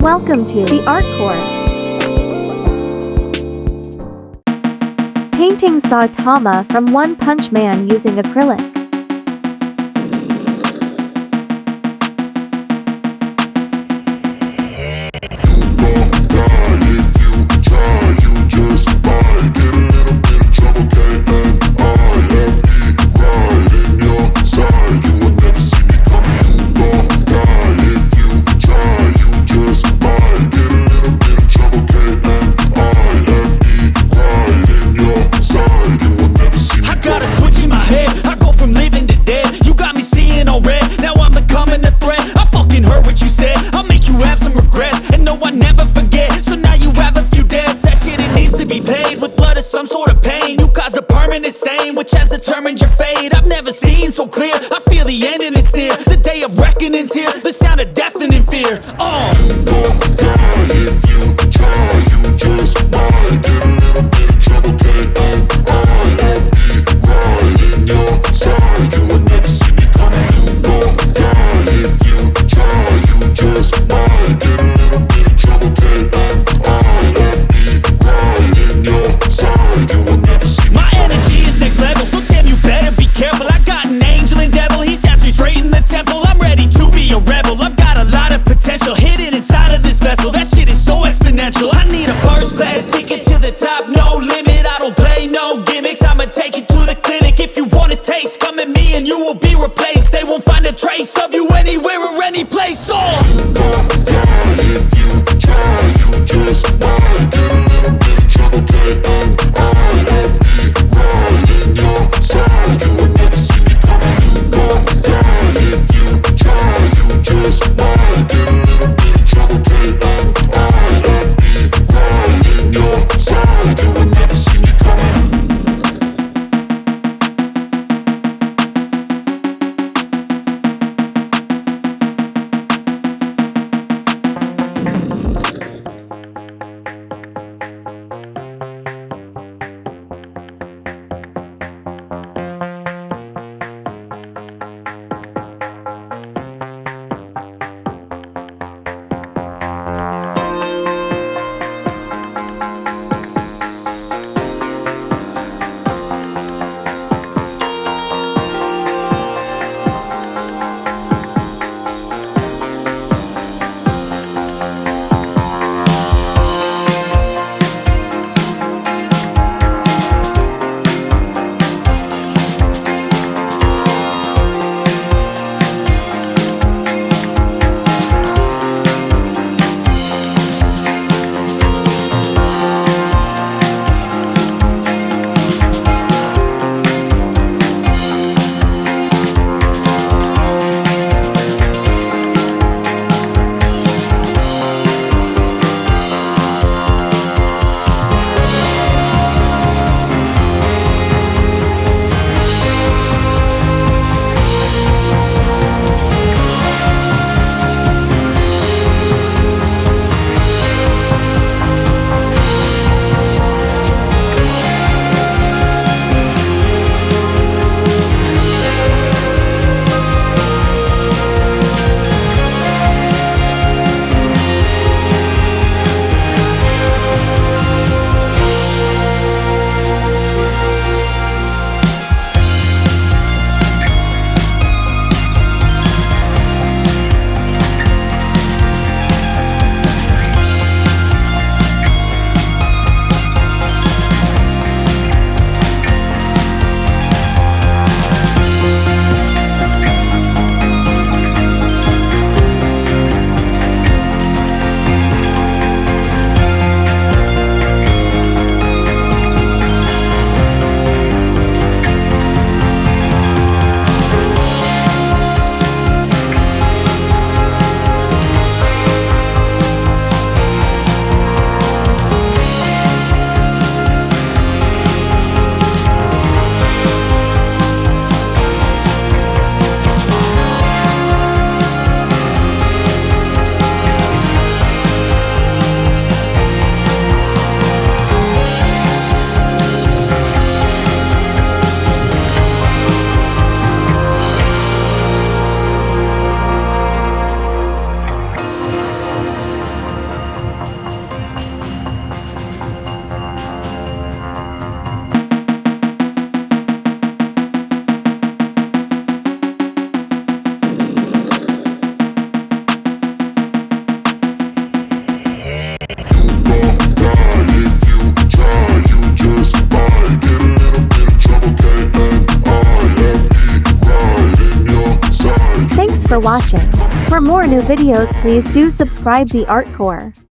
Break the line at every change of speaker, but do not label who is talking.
Welcome to the art course. Painting Saitama from One Punch Man using acrylic.
Some sort of pain, you caused a permanent stain, which has determined your fate. I've never seen so clear, I feel the end and it's near. The day of reckoning's here, the sound of deafening fear. You gon' die if you try, you just might get a little bit of trouble, K-N-I-F-E, right in your side, you will never see me coming. You gon' die if you try, you just might get a little bit of trouble, K-N-I-F-E, right in your side, you will never see me. My energy is next level, so damn you better be careful. I got an angel and devil, he stabs me straight in the temple. I'm ready to be a rebel, I've got a lot of potential hidden inside of this vessel. That shit is so exponential. I need a first class ticket to the top, no limit. I don't play no gimmicks, I'ma take you to the clinic. If you want a taste, come at me and you will be replaced. They won't find a trace of you anywhere or any place. You gon' die if you try, you just might get a little bit of trouble, K-N-I-F-E, right in your side, you will never see me coming. You gon' die if you try, you just might get a little bit of trouble, K-N-I-F-E, right in your side, you
for watching. For more new videos please do subscribe the Art Core.